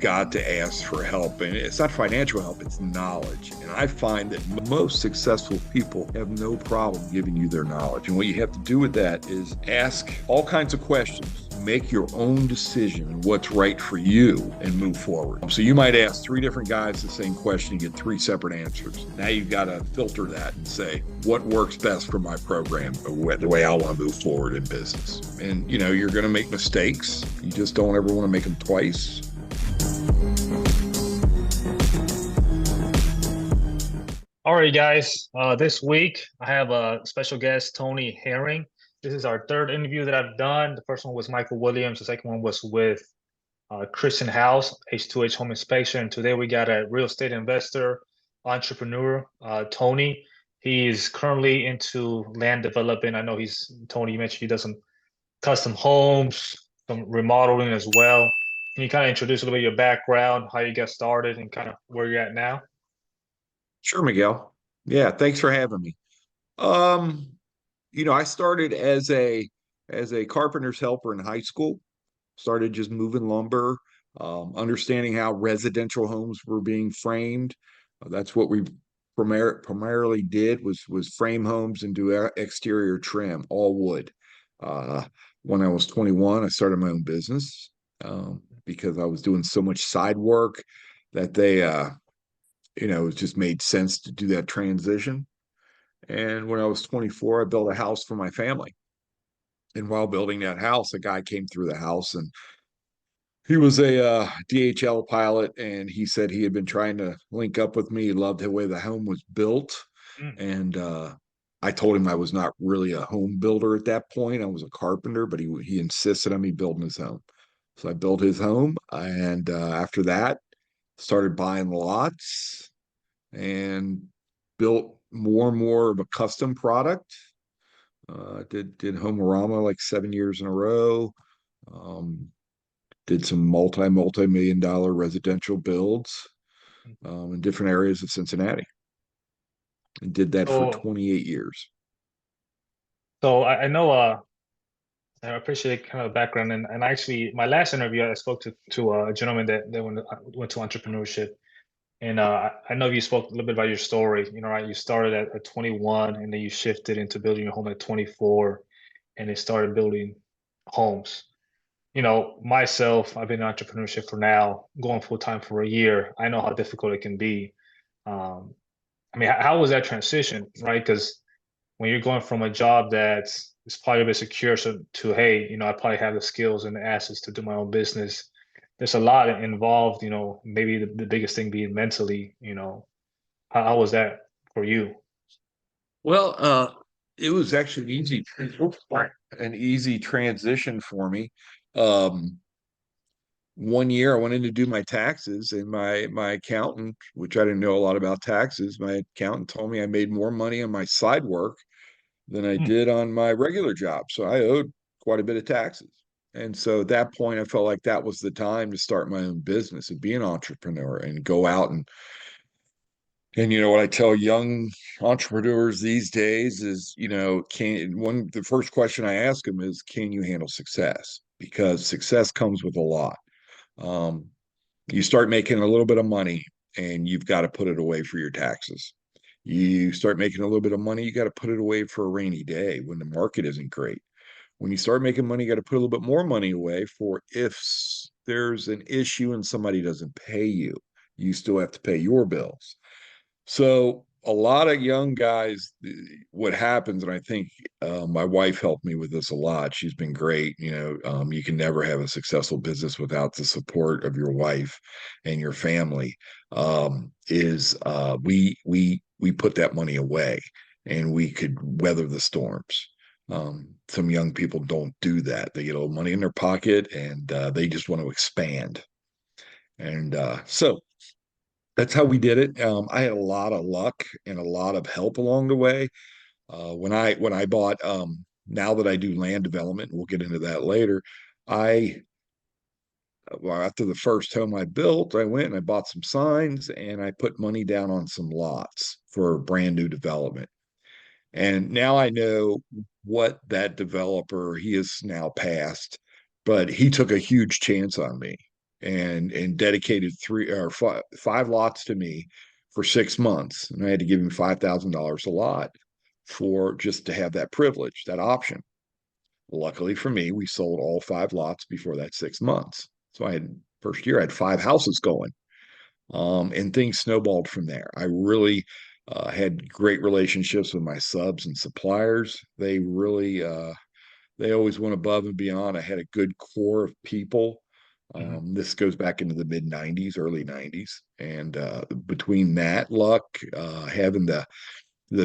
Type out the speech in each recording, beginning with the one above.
got to ask for help. And it's not financial help, it's knowledge. And I find that most successful people have no problem giving you their knowledge. And what you have to do with that is ask all kinds of questions, make your own decision on what's right for you, and move forward. So you might ask three different guys the same question and get three separate answers. Now you've got to filter that and say, what works best for my program, the way I want to move forward in business. And, you're going to make mistakes. You just don't ever want to make them twice. All right, guys. This week I have a special guest, Tony Herring. This is our third interview that I've done. The first one was Michael Williams. The second one was with Christian House, H2H Home Inspection. And today we got a real estate investor, entrepreneur, Tony. He is currently into land development. I know Tony, you mentioned he does some custom homes, some remodeling as well. Can you kind of introduce a little bit of your background, how you got started, and kind of where you're at now? Sure, Miguel. Yeah, thanks for having me. Um, I started as a carpenter's helper in high school. Started just moving lumber, understanding how residential homes were being framed. That's what we primarily did was frame homes and do exterior trim, all wood. Uh, when I was 21, I started my own business because I was doing so much side work that it just made sense to do that transition. And when I was 24, I built a house for my family. And while building that house, a guy came through the house and he was a DHL pilot, and he said he had been trying to link up with me. He loved the way the home was built. Mm. And I told him I was not really a home builder at that point. I was a carpenter, but he insisted on me building his home. So I built his home. And after that, started buying lots and built more and more of a custom product. Did Homerama like 7 years in a row. Um, did some multi-million dollar residential builds in different areas of Cincinnati, and did that for So, 28 years. so I know I appreciate kind of the background and actually my last interview I spoke to a gentleman that went to entrepreneurship and I know you spoke a little bit about your story. Right? You started at 21 and then you shifted into building your home at 24 and then started building homes. Myself, I've been in entrepreneurship for now, going full time for a year. I know how difficult it can be. Um, I mean, how was that transition, right? Because when you're going from a job that's it's probably a bit secure to hey, I probably have the skills and the assets to do my own business. There's a lot involved, maybe the biggest thing being mentally, how was that for you? Well, it was actually an easy transition for me. Um, one year I went in to do my taxes, and my accountant, which I didn't know a lot about taxes, my accountant told me I made more money on my side work than I Mm. did on my regular job. So I owed quite a bit of taxes. And so at that point, I felt like that was the time to start my own business and be an entrepreneur and go out and what I tell young entrepreneurs these days is, the first question I ask them is, can you handle success? Because success comes with a lot. Um, you start making a little bit of money and you've got to put it away for your taxes. You start making a little bit of money, you got to put it away for a rainy day when the market isn't great. When you start making money, you got to put a little bit more money away for if there's an issue and somebody doesn't pay you, you still have to pay your bills. So a lot of young guys, what happens, and I think my wife helped me with this a lot. She's been great. You can never have a successful business without the support of your wife and your family. We put that money away, and we could weather the storms. Some young people don't do that. They get a little money in their pocket, and they just want to expand. And so that's how we did it. I had a lot of luck and a lot of help along the way. When I bought, now that I do land development, we'll get into that later. I well, after the first home I built, I went and I bought some signs and I put money down on some lots for brand new development. And now I know what that developer, he is now passed, but he took a huge chance on me. and dedicated five lots to me for 6 months, and I had to give him $5,000 a lot for just to have that privilege, that option. Luckily for me, we sold all five lots before that 6 months. So I had first year I had five houses going, and things snowballed from there. I really had great relationships with my subs and suppliers. They always went above and beyond. I had a good core of people. Mhm. This goes back into the mid 90s, early 90s. And between that luck, having the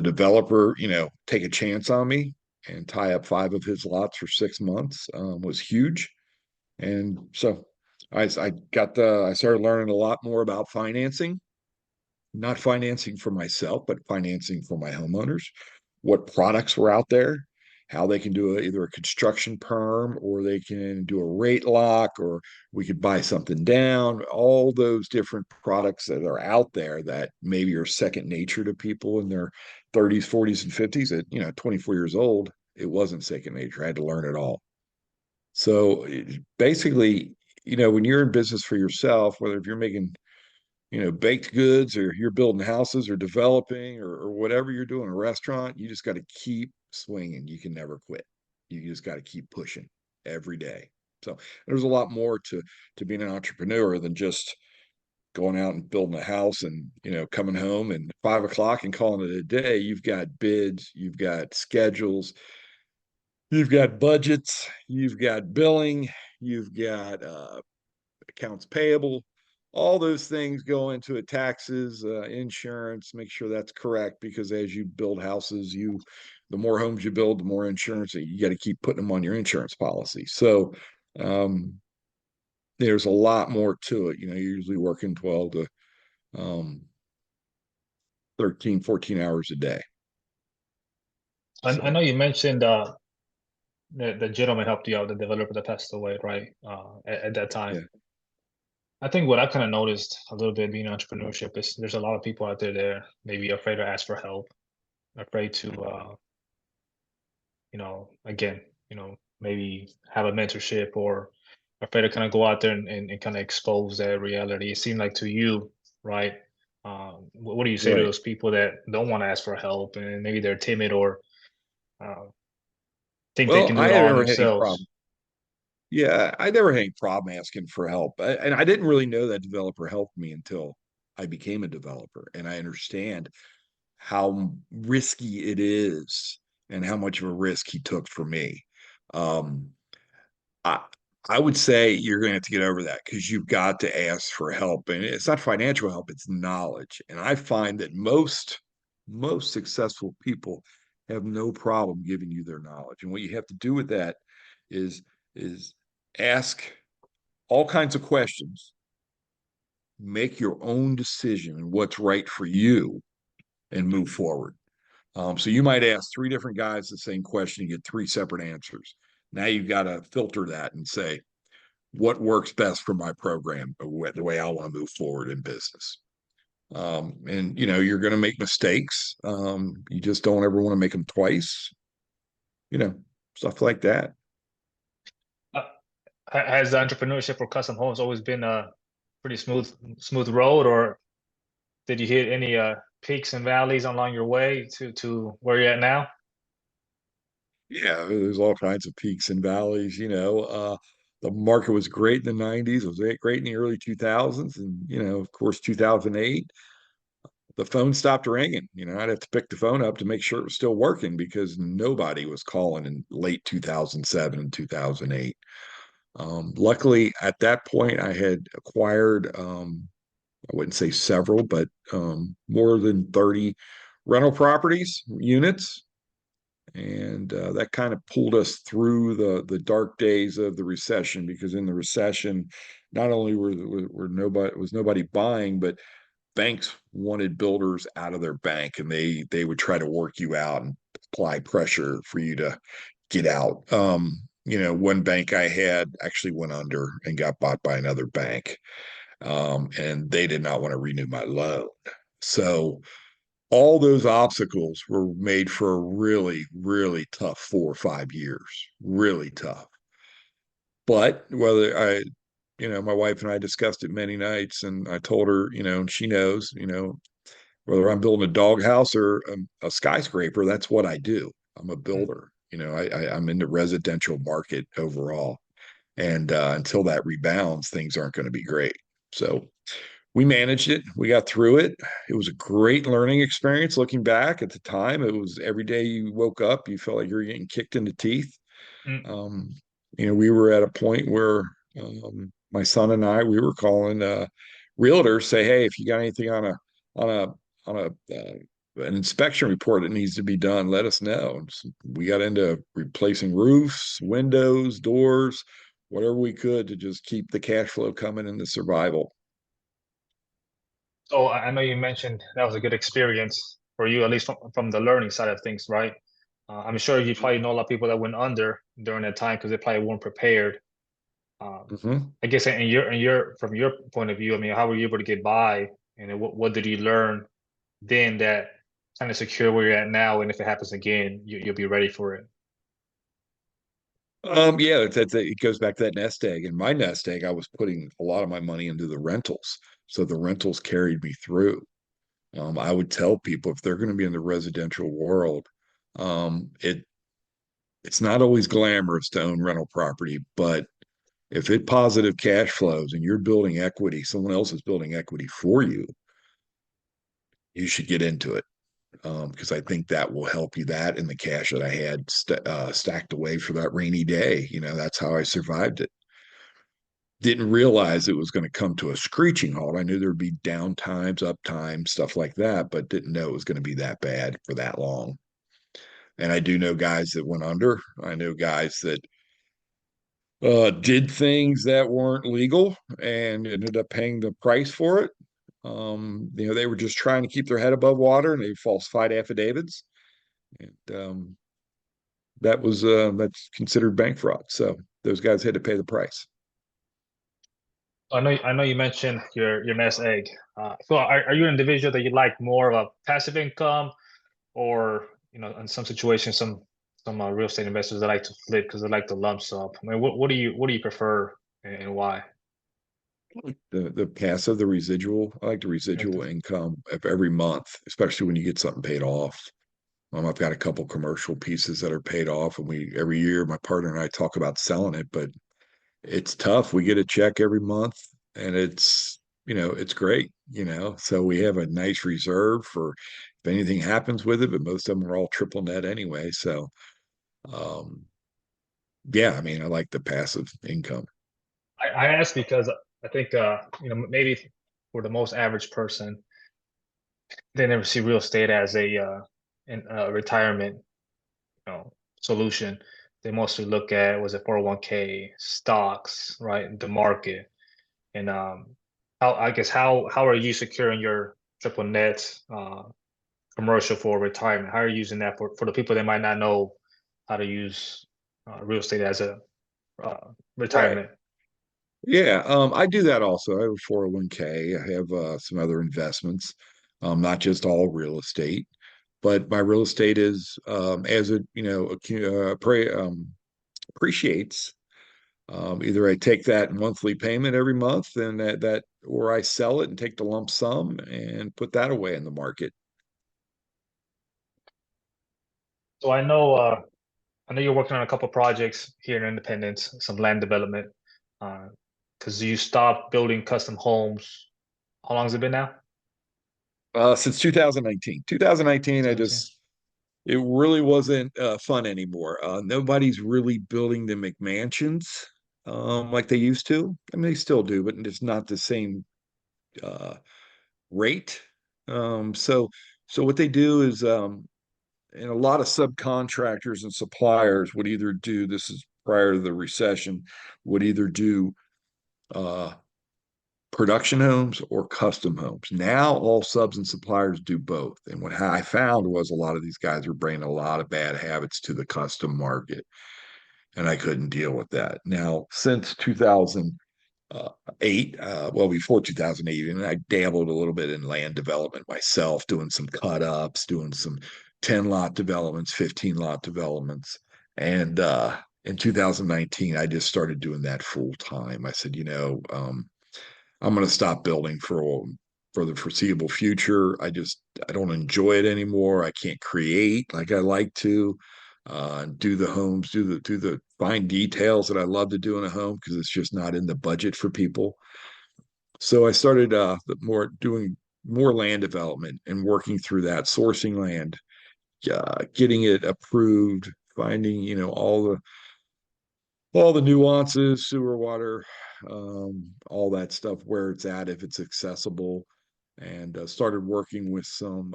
developer, take a chance on me and tie up five of his lots for 6 months was huge. And so I started learning a lot more about financing, not financing for myself, but financing for my homeowners, what products were out there, how they can do either a construction perm or they can do a rate lock, or we could buy something down, all those different products that are out there that maybe are second nature to people in their 30s, 40s, and 50s. At 24 years old, it wasn't second nature. I had to learn it all. So basically, when you're in business for yourself, whether if you're making baked goods or you're building houses or developing or whatever you're doing, a restaurant, you just got to keep swinging. You can never quit. You just got to keep pushing every day. So there's a lot more to being an entrepreneur than just going out and building a house and coming home and 5 o'clock and calling it a day. You've got bids, you've got schedules, you've got budgets, you've got billing, you've got accounts payable, all those things go into it, taxes, insurance, make sure that's correct, because as you build houses, the more homes you build, the more insurance you got to keep putting them on your insurance policy. So um, there's a lot more to it. You're usually working 12 to um, 13, 14 hours a day. I So know you mentioned the gentleman helped you out, the developer that passed away, right? At that time. yeah, I think what I kind of noticed a little bit being entrepreneurship is there's a lot of people out there that are maybe afraid to ask for help, afraid to again, maybe have a mentorship, or afraid to kind of go out there and kind of expose that reality. It seemed like to you, right? What do you say to right. those people that don't want to ask for help and maybe they're timid or uh, think they Well, can do I it all never had any themselves? problem. Yeah, I never had any problem asking for help. And I didn't really know that developer helped me until I became a developer. And I understand how risky it is and how much of a risk he took for me. Um, I, I would say you're going to have to get over that because you've got to ask for help. And it's not financial help, it's knowledge. And I find that most successful people have no problem giving you their knowledge. And what you have to do with that is is ask all kinds of questions, make your own decision on what's right for you, and move forward. So you might ask three different guys the same question, you get three separate answers. Now you've got to filter that and say, what works best for my program, the way I want to move forward in business. And you're going to make mistakes. You just don't ever want to make them twice, you know, stuff like that. Uh, has the entrepreneurship or custom homes always been a pretty smooth road, or did you hit any peaks and valleys along your way to where you're at now? Yeah, there's all kinds of peaks and valleys. The market was great in the 90s. It was great in the early 2000s. And, of course, 2008, the phone stopped ringing. I'd have to pick the phone up to make sure it was still working because nobody was calling in late 2007 and 2008. Luckily, at that point, I had acquired, I wouldn't say several, but more than 30 rental properties, units, and that kind of pulled us through the dark days of the recession. Because in the recession, not only was nobody buying, but banks wanted builders out of their bank, and they would try to work you out and apply pressure for you to get out. One bank I had actually went under and got bought by another bank, and they did not want to renew my loan. So all those obstacles were made for a really, really tough 4 or 5 years, really tough. But whether I my wife and I discussed it many nights, and I told her, and she knows, whether I'm building a doghouse or a skyscraper, that's what I do. I'm a Mm. builder. I'm in the residential market overall. And until that rebounds, things aren't going to be great. So we managed it. We got through it. It was a great learning experience looking back at the time. It was every day you woke up, you felt like you were getting kicked in the teeth. Mm. Um, we were at a point where my son and I, we were calling realtors, say, hey, if you got anything on a on an inspection report that needs to be done, let us know. And so we got into replacing roofs, windows, doors, whatever we could to just keep the cash flow coming in the survival. So I know you mentioned that was a good experience for you, at least from the learning side of things, right? I'm sure you probably know a lot of people that went under during that time because they probably weren't prepared. Um, Mhm. I guess in your from your point of view, I mean, how were you able to get by, and then what did you learn then that kind of secure where you're at now, and if it happens again, you'll be ready for it. Yeah, it goes back to that nest egg. And my nest egg, I was putting a lot of my money into the rentals. So the rentals carried me through. I would tell people if they're going to be in the residential world, it's not always glamorous to own rental property, but if it positive cash flows and you're building equity, someone else is building equity for you, you should get into it. Because I think that will help you. That and the cash that I had stacked away for that rainy day, that's how I survived it. Didn't realize it was going to come to a screeching halt. I knew there'd be down times, up times, stuff like that, but didn't know it was going to be that bad for that long. And I do know guys that went under. I know guys that did things that weren't legal and ended up paying the price for it. They were just trying to keep their head above water and they falsified affidavits. And that's considered bank fraud. So those guys had to pay the price. I know you mentioned your nest egg. So are you an individual that you like more of a passive income, or in some situations, some real estate investors that like to flip because they like the lump sum. I mean, what do you prefer, and why? The passive, the residual. I like the residual Okay. income of every month, especially when you get something paid off. I've got a couple commercial pieces that are paid off, and we every year my partner and I talk about selling it, but it's tough. We get a check every month, and it's great. So we have a nice reserve for if anything happens with it, but most of them are all triple net anyway. So um, yeah, I mean, I like the passive income. I ask because I think maybe for the most average person, they never see real estate as a retirement solution. They mostly look at, was it 401k, stocks, right, the market. And how are you securing your triple net commercial for retirement? How are you using that for the people that might not know how to use real estate as a Right. retirement? Yeah, I do that also. I have a 401k. I have some other investments, not just all real estate, but my real estate is as it appreciates. Either I take that monthly payment every month, and or I sell it and take the lump sum and put that away in the market. So I know you're working on a couple projects here in Independence, some land development. Because you stopped building custom homes. How long has it been now? Since 2019. 2019, it really wasn't fun anymore. Nobody's really building the McMansions like they used to. I mean, they still do, but it's not the same uh, rate. So, what they do is, and a lot of subcontractors and suppliers would either do this is prior to the recession, would either do uh, production homes or custom homes. Now all subs and suppliers do both. And what I found was a lot of these guys were bringing a lot of bad habits to the custom market, and I couldn't deal with that. Now, since 2008, well, before 2008, and I dabbled a little bit in land development myself, doing some cut ups, doing some 10 lot developments, 15 lot developments. And in 2019, I just started doing that full time. I said, I'm going to stop building for the foreseeable future. I don't enjoy it anymore. I can't create like I like to. Do the homes, do the fine details that I love to do in a home because it's just not in the budget for people. So I started more doing more land development and working through that, sourcing land, getting it approved, finding all the nuances, sewer water, all that stuff, where it's at, if it's accessible, and started working with some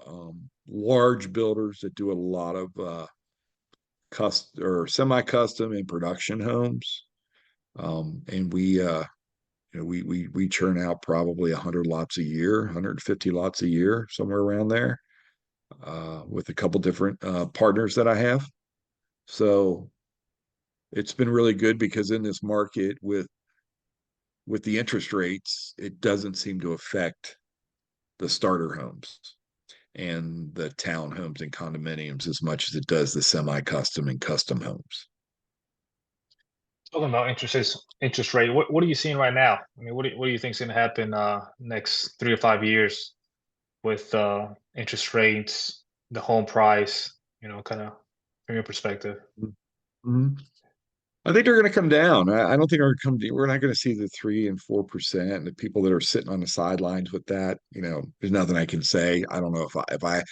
large builders that do a lot of custom or semi-custom and production homes. And we churn out probably 100 lots a year, 150 lots a year, somewhere around there, with a couple different partners that I have. So it's been really good because in this market with the interest rates, it doesn't seem to affect the starter homes and the townhomes and condominiums as much as it does the semi-custom and custom homes. Talking about interest rate, what are you seeing right now? I mean, what do you think is going to happen next 3 to 5 years with interest rates, the home price, kind of from your perspective? Mhm. I think they're going to come down. I don't think they're going to come. We're not going to see the 3 and 4%. And the people that are sitting on the sidelines with that, there's nothing I can say. I don't know if I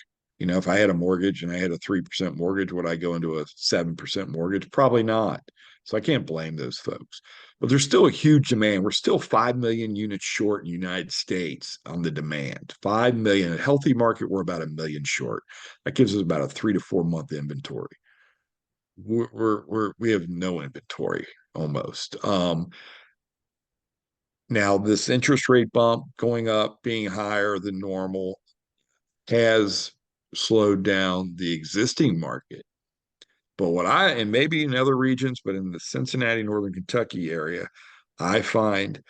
had a mortgage and I had a 3% mortgage, would I go into a 7% mortgage? Probably not. So I can't blame those folks. But there's still a huge demand. We're still 5 million units short in the United States on the demand. 5 million. A healthy market, we're about a million short. That gives us about a 3 to 4 month inventory. We have no inventory almost. Now this interest rate bump going up, being higher than normal, has slowed down the existing market. But and maybe in other regions, but in the Cincinnati, Northern Kentucky area, I find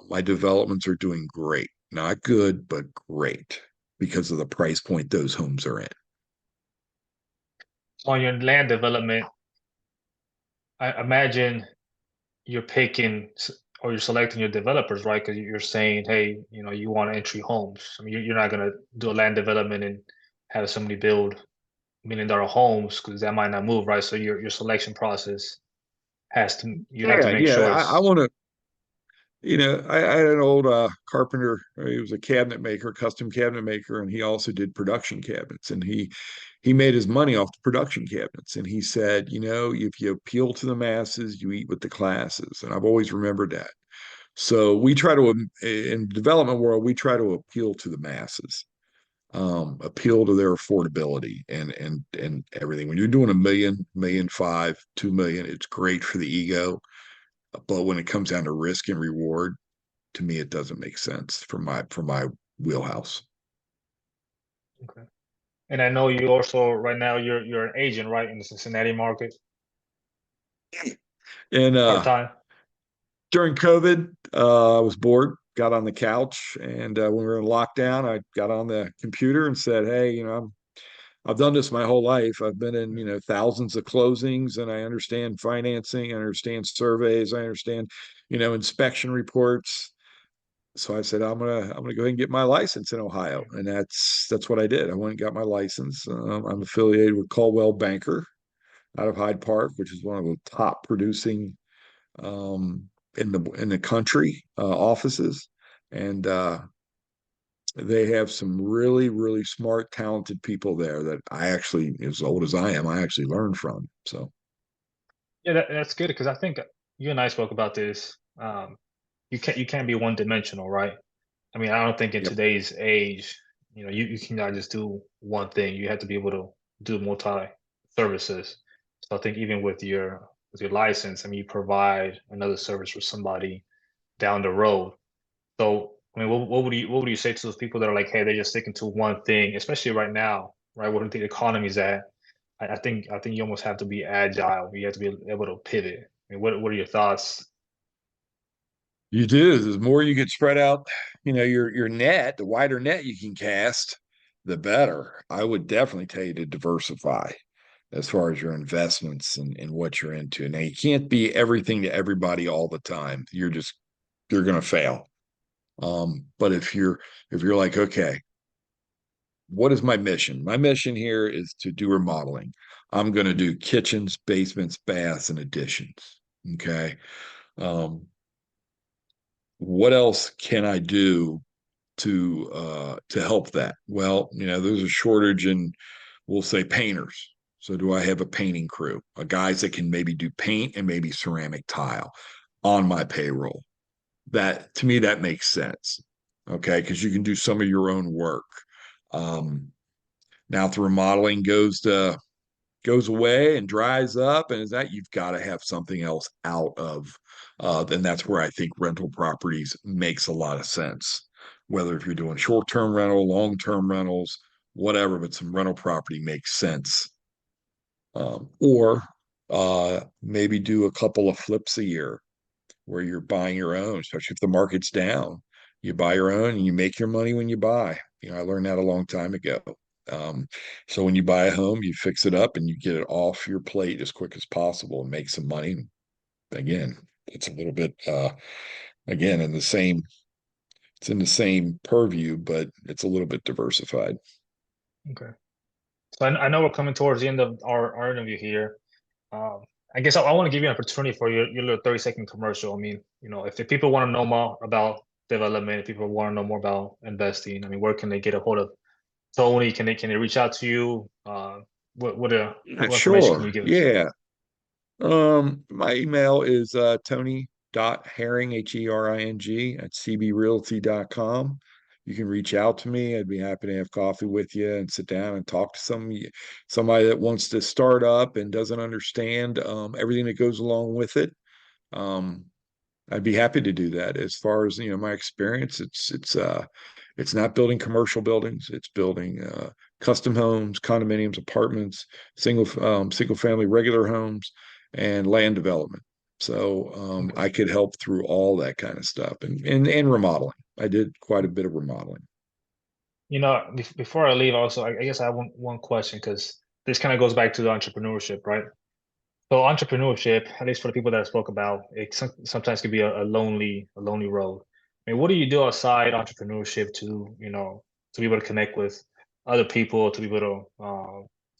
my developments are doing great. Not good, but great because of the price point those homes are in. On your land development, I imagine you're picking or you're selecting your developers, right? Because you're saying, hey, you want entry homes. I mean, you're not going to do a land development and have somebody build $1 million homes because that might not move, right? So your selection process you have to Yeah, make yeah. sure I it's want to I had an old carpenter. He was a cabinet maker, custom cabinet maker, and he also did production cabinets. And he made his money off the production cabinets. And he said, if you appeal to the masses, you eat with the classes. And I've always remembered that. So we try to, in the development world, we try to appeal to the masses, appeal to their affordability and everything. When you're doing a million, 1.5 million, 2 million, it's great for the ego. But when it comes down to risk and reward, to me, it doesn't make sense for my wheelhouse. okay. And I know you also right now you're an agent, right, in the Cincinnati market And part time. during COVID, I was bored, got on the couch, and when we were in lockdown, I got on the computer and said, "Hey, I've done this my whole life. I've been in, thousands of closings, and I understand financing, I understand surveys, I understand, inspection reports." So I said, I'm gonna go ahead and get my license in Ohio, and that's what I did. I went and got my license. I'm affiliated with Caldwell Banker out of Hyde Park, which is one of the top producing in the country offices, and they have some really really smart, talented people there that I actually, as old as I am, I actually learned from. So Yeah, that's good because I think you and I spoke about this. You can't be one dimensional, right? I mean, I don't think in yep. today's age, you cannot just do one thing. You have to be able to do multi services. So I think even with your license, I mean, you provide another service for somebody down the road. So I mean, what would you say to those people that are like, hey, they're just sticking to one thing, especially right now, right? Where the economy's at. I think you almost have to be agile. You have to be able to pivot. I mean, what are your thoughts? You do. The more you get spread out, your net, the wider net you can cast, the better. I would definitely tell you to diversify. as far as your investments and what you're into. Now you can't be everything to everybody all the time. You're gonna fail. But if you're like, okay, what is my mission? My mission here is to do remodeling. I'm gonna do kitchens, basements, baths, and additions. Okay. Um, what else can I do to help that? Well, there's a shortage in, we'll say, painters. So do I have a painting crew, a guys that can maybe do paint and maybe ceramic tile on my payroll? That, to me, that makes sense. Okay, because you can do some of your own work. Um, Now, if the remodeling goes away and dries up, and is that, you've got to have something else out of. Then that's where I think rental properties makes a lot of sense. Whether if you're doing short-term rental, long-term rentals, whatever, but some rental property makes sense. Or maybe do a couple of flips a year where you're buying your own, especially if the market's down. You buy your own and you make your money when you buy. I learned that a long time ago. Um, so when you buy a home, you fix it up and you get it off your plate as quick as possible and make some money. Again, it's a little bit again it's in the same purview, but it's a little bit diversified. Okay. So I know we're coming towards the end of our interview here. Um, I guess I want to give you an opportunity for your little 30-second commercial. I mean, if people want to know more about development, if people want to know more about investing, I mean, where can they get a hold of Tony? Can they reach out to you? Yeah, What information can sure. you give us? Yeah. My email is Tony.Herring, Hering, at cbrealty.com. You can reach out to me. I'd be happy to have coffee with you and sit down and talk to somebody that wants to start up and doesn't understand everything that goes along with it. Um, I'd be happy to do that. As far as my experience, it's not building commercial buildings. It's building custom homes, condominiums, apartments, single family regular homes, and land development. So Okay. I could help through all that kind of stuff and remodeling. I did quite a bit of remodeling. Before I leave, also, I guess I have one question because this kind of goes back to the entrepreneurship, right? So entrepreneurship, at least for the people that I spoke about, it sometimes can be a lonely road. I mean, what do you do outside entrepreneurship to be able to connect with other people, to be able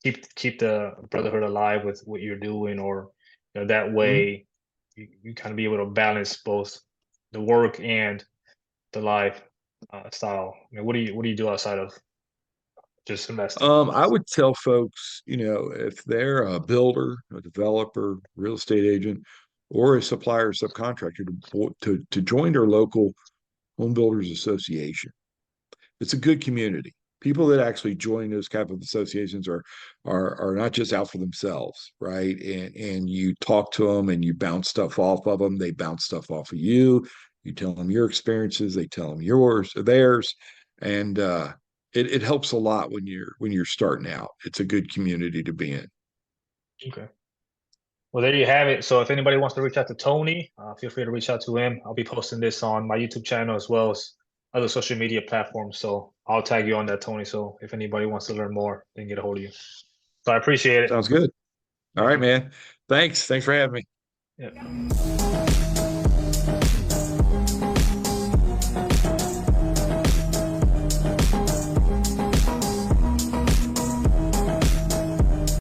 to keep the brotherhood alive with what you're doing, or that Mhm. way you kind of be able to balance both the work and the life style. I mean, what do you do outside of just investing? I would tell folks, if they're a builder, a developer, real estate agent, or a supplier or subcontractor, to join their local home builders association. It's a good community. People that actually join those type of associations are not just out for themselves, right? And you talk to them and you bounce stuff off of them. They bounce stuff off of you. You tell them your experiences. They tell them yours or theirs, and it helps a lot when you're starting out. It's a good community to be in. Okay. Well, there you have it. So if anybody wants to reach out to Tony, feel free to reach out to him. I'll be posting this on my YouTube channel as well as other social media platforms. So I'll tag you on that, Tony. So if anybody wants to learn more, they can get a hold of you. So I appreciate it. Sounds good. All Thank right, you. man. Thanks. Thanks for having me. Yeah.